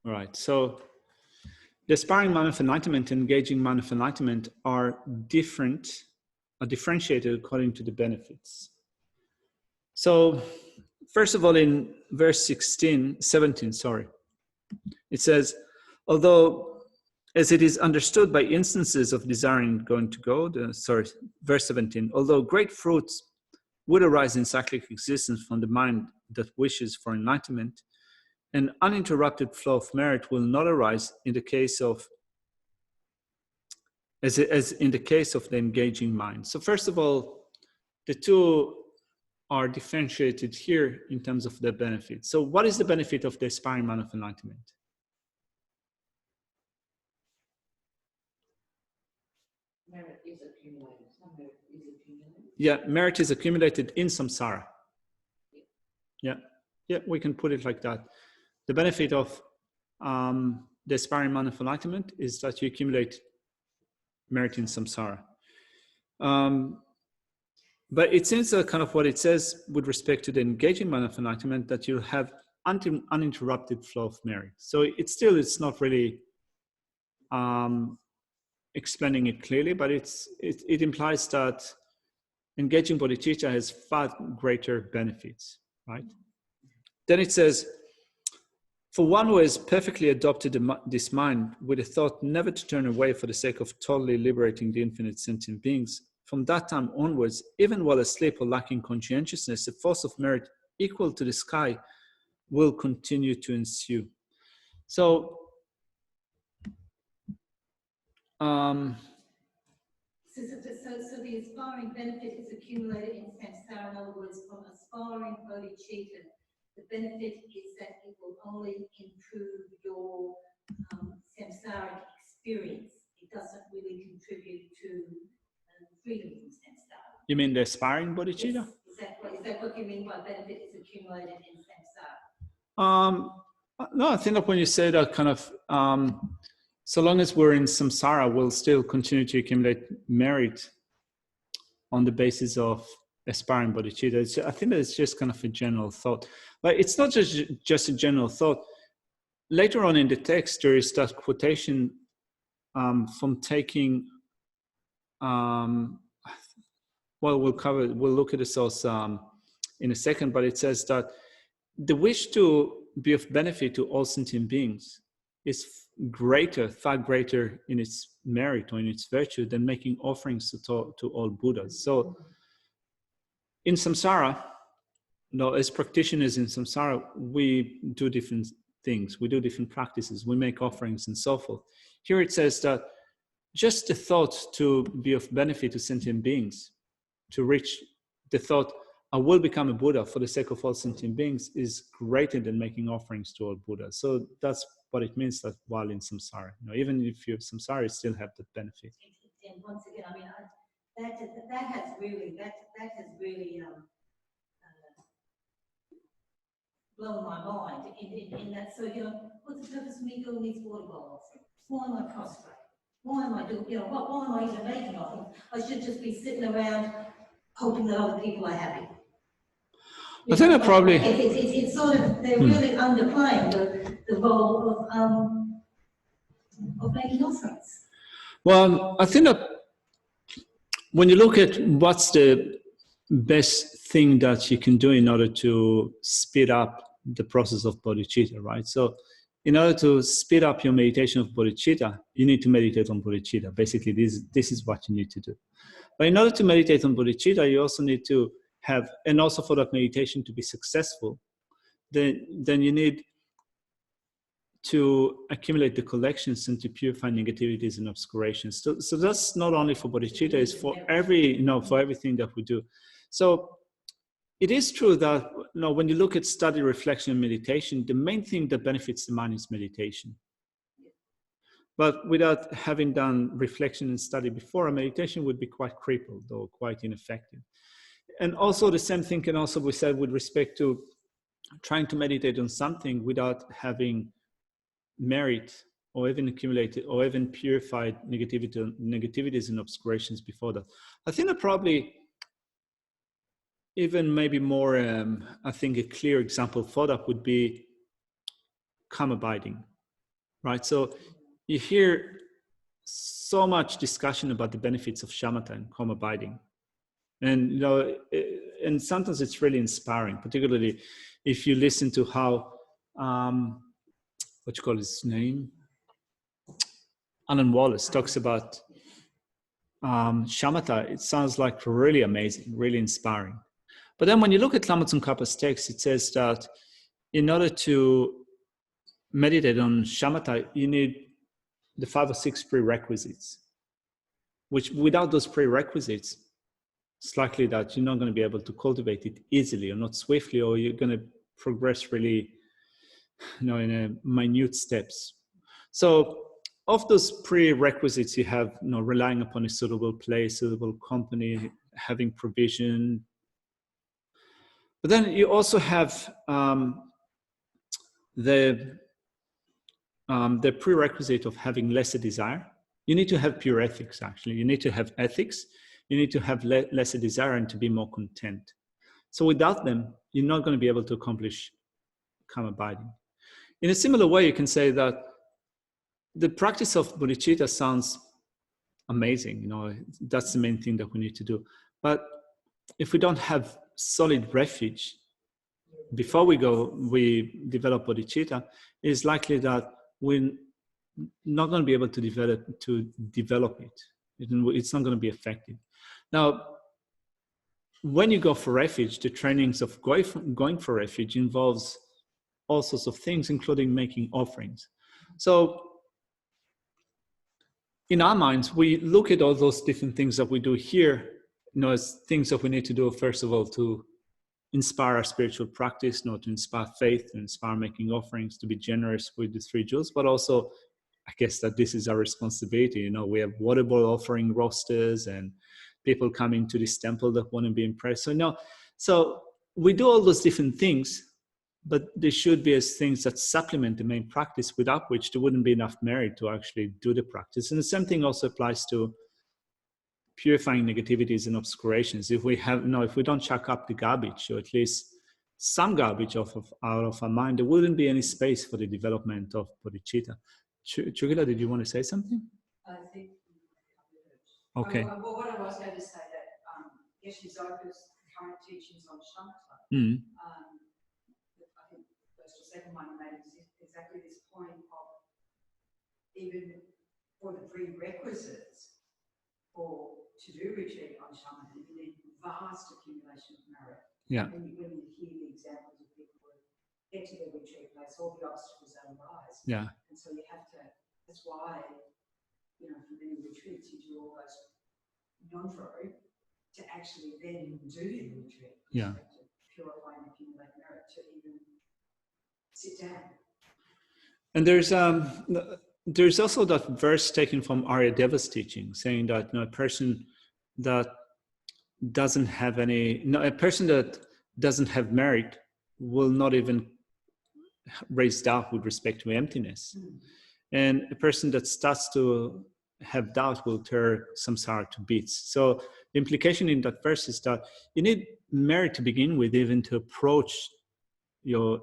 All right, so the aspiring mind of enlightenment and engaging mind of enlightenment are differentiated according to the benefits. So first of all, in verse 17, it says, although as it is understood by instances of desiring going to go, verse 17, although great fruits would arise in cyclic existence from the mind that wishes for enlightenment, an uninterrupted flow of merit will not arise in the case of, as in the case of the engaging mind. So first of all, the two are differentiated here in terms of their benefit. So what is the benefit of the aspiring mind of enlightenment? Merit is accumulated. Some merit is accumulated. Yeah, merit is accumulated in samsara. Yeah, we can put it like that. The benefit of the aspiring mind of enlightenment is that you accumulate merit in samsara. But it seems kind of what it says with respect to the engaging mind of enlightenment, that you'll have uninterrupted flow of merit. So it's not really explaining it clearly, but it implies that engaging bodhicitta has far greater benefits, right? Then it says, for one who has perfectly adopted this mind with a thought never to turn away for the sake of totally liberating the infinite sentient beings, from that time onwards, even while asleep or lacking conscientiousness, a force of merit equal to the sky will continue to ensue. So, So the aspiring benefit is accumulated in samsara. In other words, from aspiring bodhicitta, the benefit is that it will only improve your samsaric experience. It doesn't really contribute to freedom from samsara. You mean the aspiring bodhicitta? Yes. Is that what you mean by benefit is accumulated in samsara? No, I think that when you say that kind of, so long as we're in samsara, we'll still continue to accumulate merit on the basis of aspiring bodhicitta. I think that it's just kind of a general thought. But it's not just a general thought. Later on in the text, there is that quotation from taking, well, we'll look at the source in a second, but it says that the wish to be of benefit to all sentient beings is far greater in its merit or in its virtue than making offerings to all Buddhas. So in samsara, as practitioners in samsara, we do different things. We do different practices. We make offerings and so forth. Here it says that just the thought to be of benefit to sentient beings, to reach the thought, I will become a Buddha for the sake of all sentient beings, is greater than making offerings to all Buddhas. So that's what it means that while in samsara, even if you're samsara, you still have the benefit. And once again, I mean, that has really blown my mind in that. So, what's the purpose of me doing these water bowls? Why am I prostrate? Why am I doing, why am I even making of them? I should just be sitting around hoping that other people are happy. I think that probably... It's sort of, they're really underplaying the role of making offerings. Well, I think that when you look at what's the best thing that you can do in order to speed up the process of bodhicitta, right? So in order to speed up your meditation of bodhicitta, you need to meditate on bodhicitta. Basically, this is what you need to do. But in order to meditate on bodhicitta, you also need to have, and also for that meditation to be successful, then you need to accumulate the collections and to purify negativities and obscurations. So that's not only for bodhicitta, it's for for everything that we do. So it is true that when you look at study, reflection, and meditation, the main thing that benefits the mind is meditation. But without having done reflection and study before, a meditation would be quite crippled or quite ineffective. And also the same thing can also be said with respect to trying to meditate on something without having merit or even accumulated or even purified negativities and obscurations before that. I think that probably even maybe more, I think a clear example for that would be calm abiding, right? So you hear so much discussion about the benefits of shamatha and calm abiding. And, and sometimes it's really inspiring, particularly if you listen to how, what you call his name? Alan Wallace talks about shamatha. It sounds like really amazing, really inspiring. But then when you look at Lama Tsongkhapa's text, it says that in order to meditate on shamatha, you need the 5 or 6 prerequisites, which without those prerequisites, it's likely that you're not going to be able to cultivate it easily or not swiftly, or you're going to progress really, in a minute steps. So of those prerequisites, you have, relying upon a suitable place, suitable company, having provision. But then you also have the prerequisite of having lesser desire. You need to have pure ethics, actually. You need to have ethics. You need to have lesser desire and to be more content. So without them, you're not going to be able to accomplish calm abiding. In a similar way, you can say that the practice of bodhicitta sounds amazing. That's the main thing that we need to do. But if we don't have solid refuge before we develop bodhicitta, it's likely that we're not going to be able to develop it. It's not going to be effective. Now, when you go for refuge, the trainings of going for refuge involves all sorts of things, including making offerings. So in our minds, we look at all those different things that we do here, as things that we need to do, first of all, to inspire our spiritual practice, to inspire faith, to inspire making offerings, to be generous with the 3 jewels, but also, I guess that this is our responsibility. We have water bowl offering rosters and people coming to this temple that want to be impressed. So we do all those different things, but they should be as things that supplement the main practice, without which there wouldn't be enough merit to actually do the practice. And the same thing also applies to purifying negativities and obscurations. If we don't chuck up the garbage, or at least some garbage out of our mind, there wouldn't be any space for the development of bodhicitta. Chugila, did you want to say something? I think. Okay. Well, what I was going to say that Geshe Zoku's current teachings on shamatha, I think the first or second one made exactly this point of, even for the prerequisites to do retreat on shamatha, you need vast accumulation of merit. Yeah. And when you hear the examples of people who get to their retreat place, all the obstacles that arise. Yeah. And so you have to, that's why, you know, for many retreats, you do all those non-throw to actually then do the retreat. Yeah. To purify and accumulate merit to even sit down. And there's also that verse taken from Arya Deva's teaching, saying that, you know, a person that doesn't have a person that doesn't have merit will not even raise doubt with respect to emptiness. And a person that starts to have doubt will tear samsara to bits. So the implication in that verse is that you need merit to begin with, even to approach your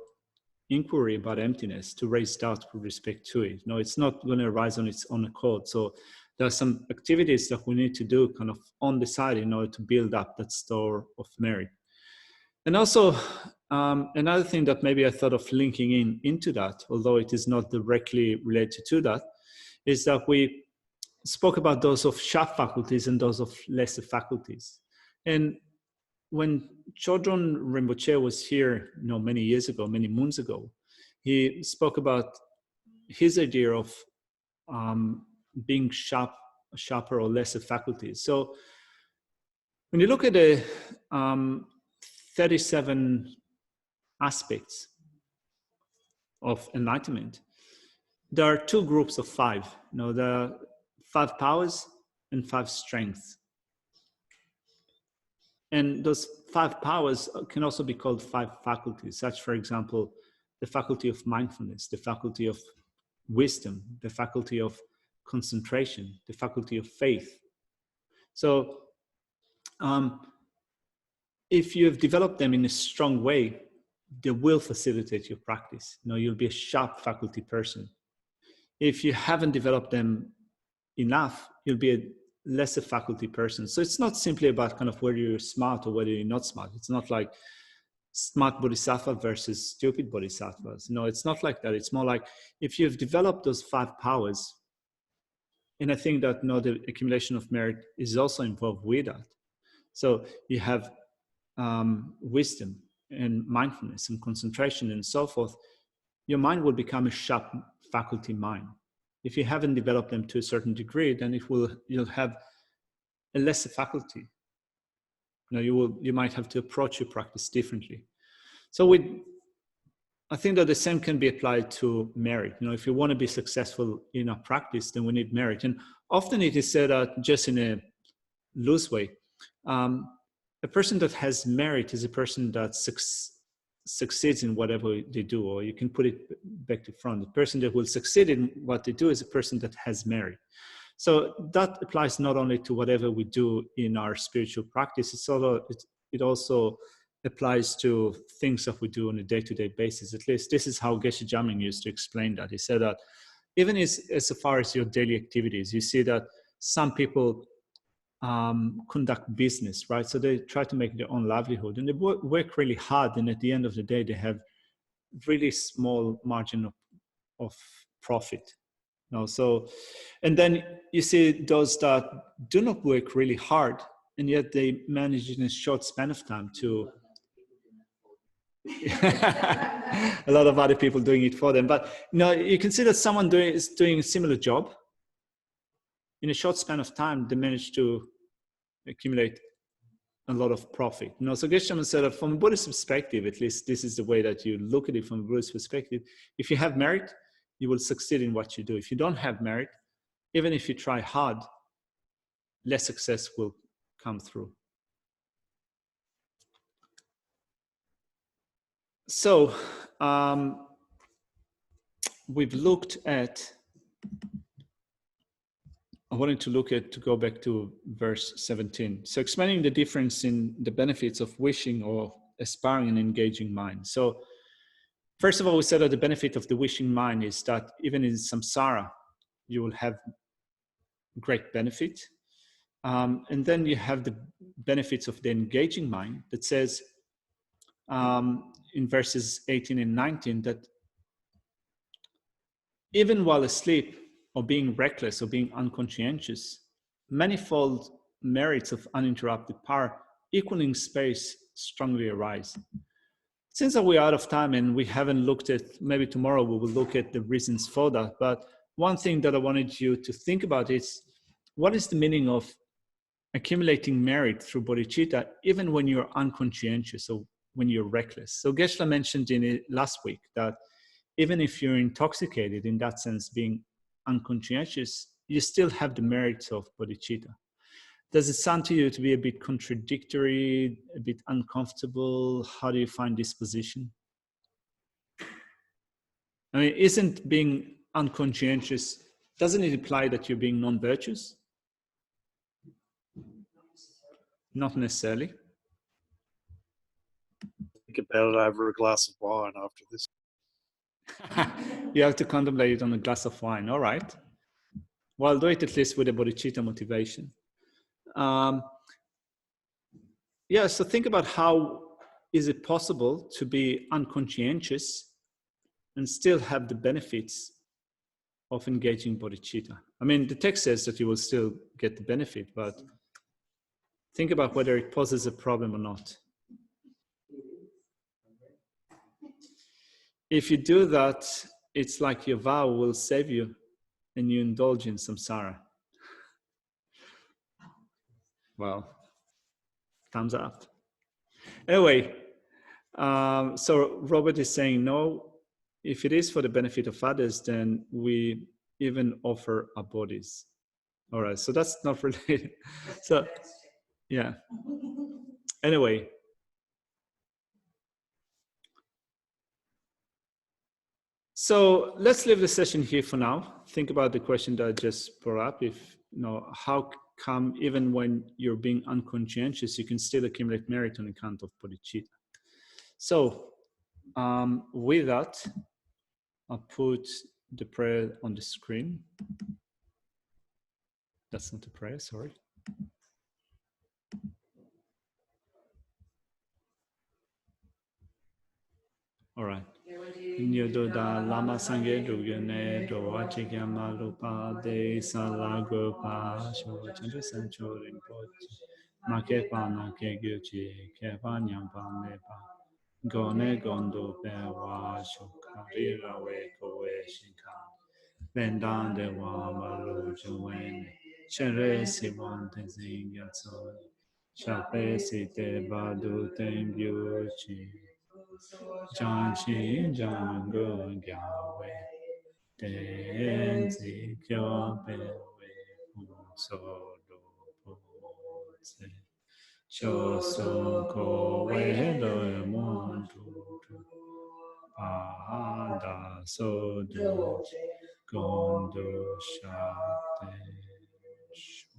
inquiry about emptiness, to raise doubt with respect to it. No, it's not going to arise on its own accord. So there are some activities that we need to do kind of on the side in order to build up that store of merit. And also, another thing that maybe I thought of linking into that, although it is not directly related to that, is that we spoke about those of sharp faculties and those of lesser faculties. And when Chodron Rinpoche was here, you know, many years ago, many moons ago, he spoke about his idea of being sharper or lesser faculties. So when you look at the 37 aspects of enlightenment, there are two groups of 5. You know, there are 5 powers and 5 strengths. And those 5 powers can also be called 5 faculties, such, for example, the faculty of mindfulness, the faculty of wisdom, the faculty of concentration, the faculty of faith. So if you have developed them in a strong way, they will facilitate your practice. You know, you'll be a sharp faculty person. If you haven't developed them enough, you'll be a lesser faculty person. So it's not simply about kind of whether you're smart or whether you're not smart. It's not like smart bodhisattva versus stupid bodhisattvas. No, it's not like that. It's more like if you've developed those 5 powers, and I think that, you know, the accumulation of merit is also involved with that. So you have wisdom and mindfulness and concentration and so forth. Your mind will become a sharp faculty mind. If you haven't developed them to a certain degree, then you'll have a lesser faculty. You know, you might have to approach your practice differently. So I think that the same can be applied to merit. You know, if you want to be successful in our practice, then we need merit. And often it is said that just in a loose way, a person that has merit is a person that succeeds in whatever they do, or you can put it back to front. The person that will succeed in what they do is a person that has merit. So that applies not only to whatever we do in our spiritual practice, it also applies to things that we do on a day-to-day basis. At least this is how Geshe Jamming used to explain that. He said that even as far as your daily activities, you see that some people conduct business, right? So they try to make their own livelihood, and they work really hard, and at the end of the day, they have really small margin of profit. You know, so, and then you see those that do not work really hard, and yet they manage in a short span of time to a lot of other people doing it for them. But you know, you can see that someone is doing a similar job. In a short span of time, they manage to accumulate a lot of profit. You know, so Geshe Jamming said that from a Buddhist perspective, at least this is the way that you look at it from a Buddhist perspective. If you have merit, you will succeed in what you do. If you don't have merit, even if you try hard, less success will come through. So we've looked at, I wanted to go back to verse 17. So explaining the difference in the benefits of wishing or aspiring and engaging mind. So first of all, we said that the benefit of the wishing mind is that even in samsara, you will have great benefit. And then you have the benefits of the engaging mind that says in verses 18 and 19 that even while asleep or being reckless or being unconscientious, manifold merits of uninterrupted power equaling space strongly arise. Since we're out of time and we haven't looked at, maybe tomorrow we will look at the reasons for that, but one thing that I wanted you to think about is, what is the meaning of accumulating merit through bodhicitta, even when you're unconscientious or when you're reckless? So Geshe-la mentioned in it last week that even if you're intoxicated, in that sense, being unconscientious, you still have the merits of bodhicitta. Does it sound to you to be a bit contradictory, a bit uncomfortable? How do you find this position? I mean, isn't being unconscientious, doesn't it imply that you're being non-virtuous? Not necessarily. Think about it over a glass of wine after this. You have to contemplate it on a glass of wine. All right. Well, do it at least with a bodhicitta motivation. Yeah, so think about how is it possible to be unconscientious and still have the benefits of engaging bodhicitta. I mean, the text says that you will still get the benefit, but think about whether it poses a problem or not. If you do that, it's like your vow will save you and you indulge in samsara. Well, thumbs up. Anyway, so Robert is saying, no, if it is for the benefit of others, then we even offer our bodies. All right, so that's not related. So, yeah. Anyway. So let's leave the session here for now. Think about the question that I just brought up. If, you know, how come even when you're being unconscientious, you can still accumulate merit on account of bodhicitta? So with that, I'll put the prayer on the screen. That's not a prayer, sorry. All right. Nyododa lama sangye dugene do achikama lupa de salagopa sho chandra sancho rinpoche makepa na ke gyuchi kepa nyampa mepa gone gondo pewa shukari rawe kowe shinkan bendan de wa malu juwene chere siwan tenzing yatso shape site badu tembyuchi Janshi Jango Gyawe Tenzi Kyo Pewe Unso Do Potse Choso Kowe Do Montu Pada Sodo Gondo Shate Shu.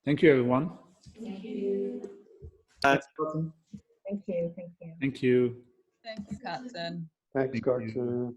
Thank you, everyone. Thank you. Thanks, Thank you. Thank you. Thank you. Thank you, Captain. Thanks, Thank you. Cartoon.